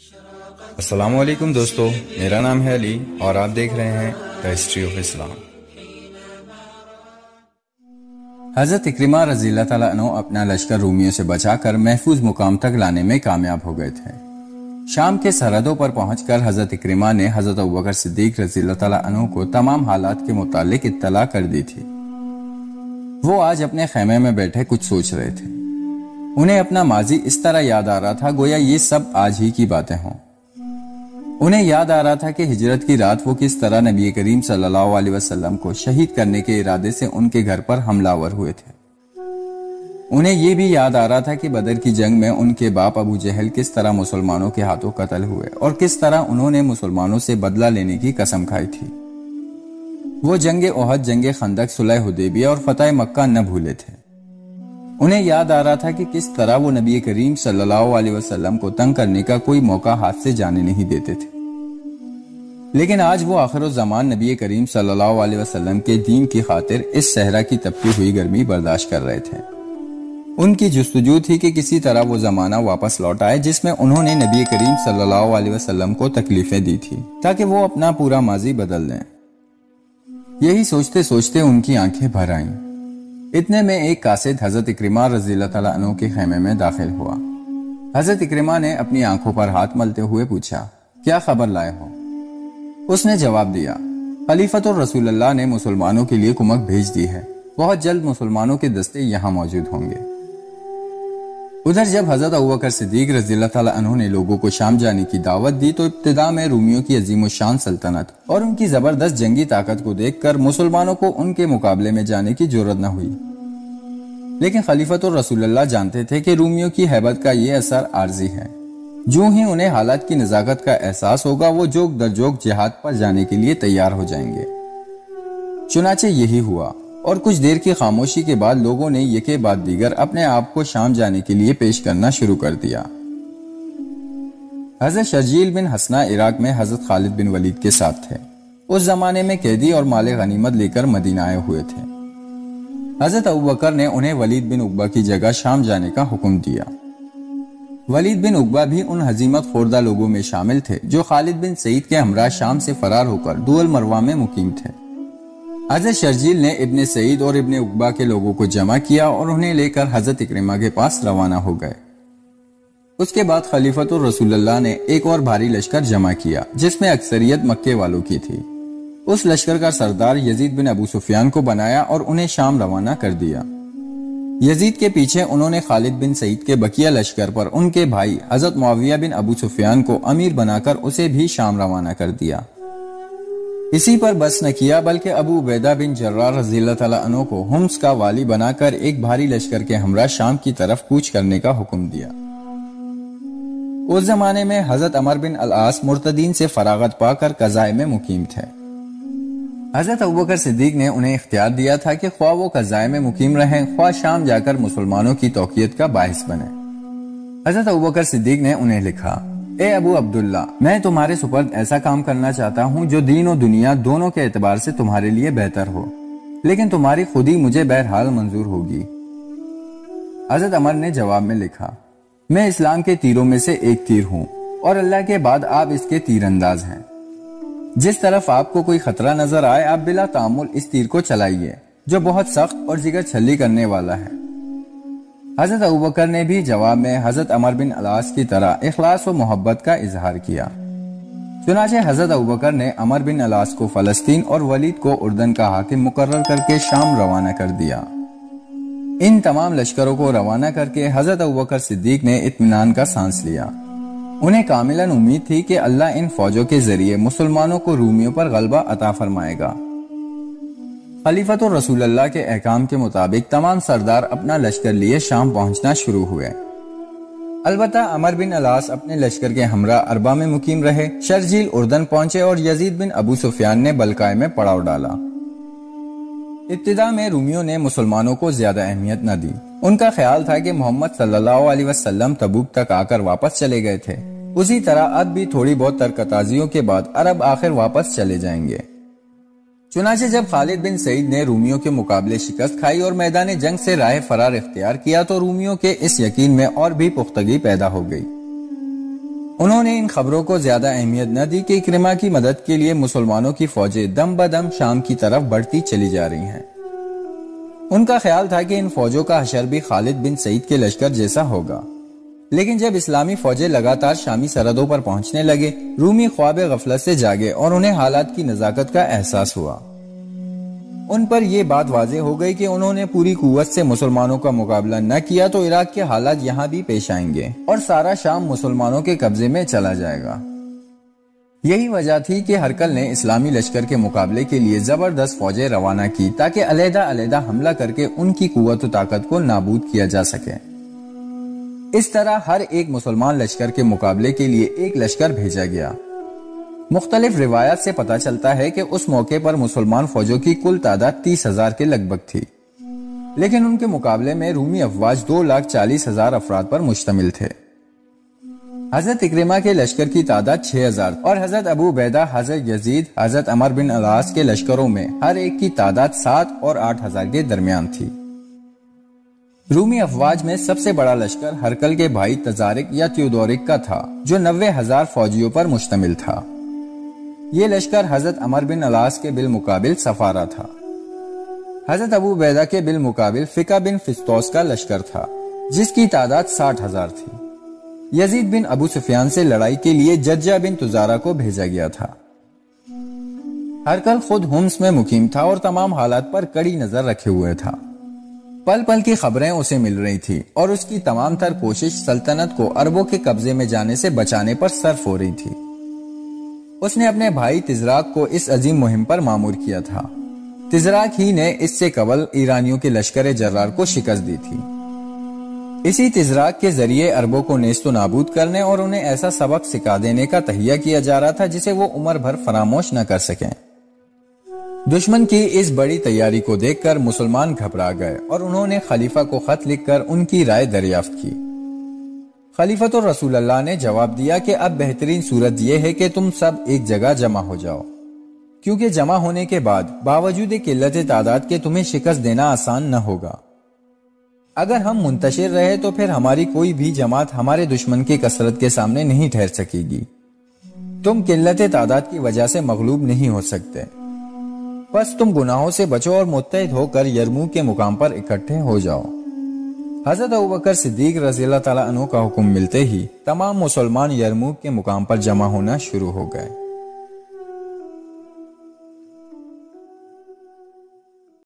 السلام علیکم دوستو، میرا نام ہے علی اور آپ دیکھ رہے ہیں دا ہسٹری آف اسلام۔ حضرت اکرمہ رضی اللہ تعالیٰ عنہ اپنا لشکر رومیوں سے بچا کر محفوظ مقام تک لانے میں کامیاب ہو گئے تھے۔ شام کے سرحدوں پر پہنچ کر حضرت اکرمہ نے حضرت ابوبکر صدیق رضی اللہ تعالیٰ عنہ کو تمام حالات کے متعلق اطلاع کر دی تھی۔ وہ آج اپنے خیمے میں بیٹھے کچھ سوچ رہے تھے۔ انہیں اپنا ماضی اس طرح یاد آ رہا تھا گویا یہ سب آج ہی کی باتیں ہوں۔ انہیں یاد آ رہا تھا کہ ہجرت کی رات وہ کس طرح نبی کریم صلی اللہ علیہ وسلم کو شہید کرنے کے ارادے سے ان کے گھر پر حملہ آور ہوئے تھے۔ انہیں یہ بھی یاد آ رہا تھا کہ بدر کی جنگ میں ان کے باپ ابو جہل کس طرح مسلمانوں کے ہاتھوں قتل ہوئے اور کس طرح انہوں نے مسلمانوں سے بدلہ لینے کی قسم کھائی تھی۔ وہ جنگ احد، جنگ خندق، صلح حدیبیہ اور فتح مکہ نہ بھولے تھے۔ انہیں یاد آ رہا تھا کہ کس طرح وہ نبی کریم صلی اللہ علیہ وسلم کو تنگ کرنے کا کوئی موقع ہاتھ سے جانے نہیں دیتے تھے۔ لیکن آج وہ آخر الزمان نبی کریم صلی اللہ علیہ وسلم کے دین کی خاطر اس صحرا کی تپتی ہوئی گرمی برداشت کر رہے تھے۔ ان کی جستجو تھی کہ کسی طرح وہ زمانہ واپس لوٹ آئے جس میں انہوں نے نبی کریم صلی اللہ علیہ وسلم کو تکلیفیں دی تھی تاکہ وہ اپنا پورا ماضی بدل دیں۔ یہی سوچتے سوچتے ان کی آنکھیں بھر آئیں۔ اتنے میں ایک قاصد حضرت اکرمہ رضی اللہ تعالیٰ عنہ کے خیمے میں داخل ہوا۔ حضرت اکرمہ نے اپنی آنکھوں پر ہاتھ ملتے ہوئے پوچھا، کیا خبر لائے ہو؟ اس نے جواب دیا، خلیفۃ الرسول اللہ نے مسلمانوں کے لیے کمک بھیج دی ہے، بہت جلد مسلمانوں کے دستے یہاں موجود ہوں گے۔ ادھر جب حضرت ابوبکر صدیق رضی اللہ تعالیٰ عنہ نے لوگوں کو شام جانے کی دعوت دی تو ابتدا میں رومیوں کی عظیم الشان سلطنت اور ان کی زبردست جنگی طاقت کو دیکھ کر مسلمانوں کو ان کے مقابلے میں جانے کی جرأت نہ ہوئی۔ لیکن خلیفۃ الرسول اللہ جانتے تھے کہ رومیوں کی ہیبت کا یہ اثر عارضی ہے۔ جو ہی انہیں حالات کی نزاکت کا احساس ہوگا وہ جوگ در جوگ جہاد پر جانے کے لیے تیار ہو جائیں گے۔ چنانچہ یہی ہوا اور کچھ دیر کی خاموشی کے بعد لوگوں نے یکے بعد دیگر اپنے آپ کو شام جانے کے لیے پیش کرنا شروع کر دیا۔ حضرت شرجیل بن حسنہ عراق میں حضرت خالد بن ولید کے ساتھ تھے۔ اس زمانے میں قیدی اور مال غنیمت لے کر مدینہ آئے ہوئے تھے۔ حضرت ابوبکر نے انہیں ولید بن عقبہ کی جگہ شام جانے کا حکم دیا۔ ولید بن عقبہ بھی ان ہزیمت خوردہ لوگوں میں شامل تھے جو خالد بن سعید کے ہمراہ شام سے فرار ہو کر دول مروہ میں مقیم تھے۔ حضرت شرجیل نے ابن سعید اور ابن عقبہ کے لوگوں کو جمع کیا اور انہیں لے کر حضرت اکرمہ کے پاس روانہ ہو گئے۔ اس کے بعد خلیفۃ الرسول اللہ نے ایک اور بھاری لشکر جمع کیا جس میں اکثریت مکے والوں کی تھی۔ اس لشکر کا سردار یزید بن ابو سفیان کو بنایا اور انہیں شام روانہ کر دیا۔ یزید کے پیچھے انہوں نے خالد بن سعید کے بقیہ لشکر پر ان کے بھائی حضرت معاویہ بن ابو سفیان کو امیر بنا کر اسے بھی شام روانہ کر دیا۔ اسی پر بس نہ کیا بلکہ ابو عبیدہ بن جراح رضی اللہ تعالیٰ عنہ کو حمص کا والی بنا کر ایک بھاری لشکر کے ہمراہ شام کی طرف کوچ کرنے کا حکم دیا۔ اس زمانے میں حضرت عمر بن العاص مرتدین سے فراغت پا کر قضائے میں مقیم تھے۔ حضرت ابوبکر صدیق نے انہیں اختیار دیا تھا کہ خواہ وہ قضائے میں مقیم رہیں خواہ شام جا کر مسلمانوں کی توقیت کا باعث بنے۔ حضرت ابوبکر صدیق نے انہیں لکھا، اے ابو عبداللہ، میں تمہارے سپرد ایسا کام کرنا چاہتا ہوں جو دین و دنیا دونوں کے اعتبار سے تمہارے لیے بہتر ہو، لیکن تمہاری خودی مجھے بہرحال منظور ہوگی۔ حضرت عمر نے جواب میں لکھا، میں اسلام کے تیروں میں سے ایک تیر ہوں اور اللہ کے بعد آپ اس کے تیر انداز ہیں۔ جس طرف آپ کو کوئی خطرہ نظر آئے آپ بلا تعامل اس تیر کو چلائیے جو بہت سخت اور جگر چھلی کرنے والا ہے۔ حضرت ابوبکر نے بھی جواب میں حضرت عمر بن العاص کی طرح اخلاص و محبت کا اظہار کیا۔ چنانچہ حضرت ابوبکر نے عمر بن العاص کو فلسطین اور ولید کو اردن کا حاکم مقرر کر کے شام روانہ کر دیا۔ ان تمام لشکروں کو روانہ کر کے حضرت ابوبکر صدیق نے اطمینان کا سانس لیا۔ انہیں کاملاً امید تھی کہ اللہ ان فوجوں کے ذریعے مسلمانوں کو رومیوں پر غلبہ عطا فرمائے گا۔ خلیفۃ الرسول اللہ کے احکام کے مطابق تمام سردار اپنا لشکر لیے شام پہنچنا شروع ہوئے۔ البتہ عمر بن العاص اپنے لشکر کے ہمراہ اربا میں مقیم رہے۔ شرجیل اردن پہنچے اور یزید بن ابو سفیان نے بلقائے میں پڑاؤ ڈالا۔ ابتدا میں رومیوں نے مسلمانوں کو زیادہ اہمیت نہ دی۔ ان کا خیال تھا کہ محمد صلی اللہ علیہ وسلم تبوک تک آ کر واپس چلے گئے تھے، اسی طرح اب بھی تھوڑی بہت ترکتازیوں کے بعد عرب آخر واپس چلے جائیں گے۔ چنانچہ جب خالد بن سعید نے رومیوں کے مقابلے شکست کھائی اور میدان جنگ سے راہ فرار اختیار کیا تو رومیوں کے اس یقین میں اور بھی پختگی پیدا ہو گئی۔ انہوں نے ان خبروں کو زیادہ اہمیت نہ دی کہ اکرمہ کی مدد کے لیے مسلمانوں کی فوجیں دم بدم شام کی طرف بڑھتی چلی جا رہی ہیں۔ ان کا خیال تھا کہ ان فوجوں کا حشر بھی خالد بن سعید کے لشکر جیسا ہوگا، لیکن جب اسلامی فوجیں لگاتار شامی سرحدوں پر پہنچنے لگے، رومی خواب غفلت سے جاگے اور انہیں حالات کی نزاکت کا احساس ہوا۔ ان پر یہ بات واضح ہو گئی کہ انہوں نے پوری قوت سے مسلمانوں کا مقابلہ نہ کیا تو عراق کے حالات یہاں بھی پیش آئیں گے اور سارا شام مسلمانوں کے قبضے میں چلا جائے گا۔ یہی وجہ تھی کہ ہرقل نے اسلامی لشکر کے مقابلے کے لیے زبردست فوجیں روانہ کی تاکہ علیحدہ علیحدہ حملہ کر کے ان کی قوت و طاقت کو نابود کیا جا سکے۔ اس طرح ہر ایک مسلمان لشکر کے مقابلے کے لیے ایک لشکر بھیجا گیا۔ مختلف روایات سے پتہ چلتا ہے کہ اس موقع پر مسلمان فوجوں کی کل تعداد 30,000 کے لگ بھگ تھی، لیکن ان کے مقابلے میں رومی افواج 2,40,000 افراد پر مشتمل تھے۔ حضرت اکرمہ کے لشکر کی تعداد 6,000 اور حضرت ابو عبیدہ، حضرت یزید، حضرت عمر بن العاص کے لشکروں میں ہر ایک کی تعداد 7 اور 8,000 کے درمیان تھی۔ رومی افواج میں سب سے بڑا لشکر ہرقل کے بھائی تزارک یا تیودورک کا تھا، جو 90,000 فوجیوں پر مشتمل تھا۔ یہ لشکر حضرت عمر بن العاص کے بالمقابل سفارہ تھا۔ حضرت ابو عبیدہ کے بالمقابل فقہ بن فسطوس کا لشکر تھا، جس کی تعداد 60,000 تھی۔ یزید بن ابو سفیان سے لڑائی کے لیے ججہ بن تزارہ کو بھیجا گیا تھا۔ ہرقل خود ہومس میں مقیم تھا اور تمام حالات پر کڑی نظر رکھے ہوئے تھا۔ پل پل کی خبریں اسے مل رہی تھی اور اس کی تمام تر کوشش سلطنت کو عربوں کے قبضے میں جانے سے بچانے پر صرف ہو رہی تھی۔ اس نے اپنے بھائی تزراک کو اس عظیم مہم پر مامور کیا تھا۔ تزراک ہی نے اس سے قبل ایرانیوں کے لشکر جرار کو شکست دی تھی۔ اسی تزراک کے ذریعے عربوں کو نیست و نابود کرنے اور انہیں ایسا سبق سکھا دینے کا تہیہ کیا جا رہا تھا جسے وہ عمر بھر فراموش نہ کر سکیں۔ دشمن کی اس بڑی تیاری کو دیکھ کر مسلمان گھبرا گئے اور انہوں نے خلیفہ کو خط لکھ کر ان کی رائے دریافت کی۔ خلیفۃ الرسول اللہ نے جواب دیا کہ اب بہترین صورت یہ ہے کہ تم سب ایک جگہ جمع ہو جاؤ، کیونکہ جمع ہونے کے بعد باوجود قلت تعداد کے تمہیں شکست دینا آسان نہ ہوگا۔ اگر ہم منتشر رہے تو پھر ہماری کوئی بھی جماعت ہمارے دشمن کی کثرت کے سامنے نہیں ٹھہر سکے گی۔ تم قلت تعداد کی وجہ سے مغلوب نہیں ہو سکتے، بس تم گناہوں سے بچو اور متحد ہو کر یرموک کے مقام پر اکٹھے ہو جاؤ۔ حضرت ابوبکر صدیق رضی اللہ تعالیٰ عنہ کا حکم ملتے ہی تمام مسلمان یرموک کے مقام پر جمع ہونا شروع ہو گئے۔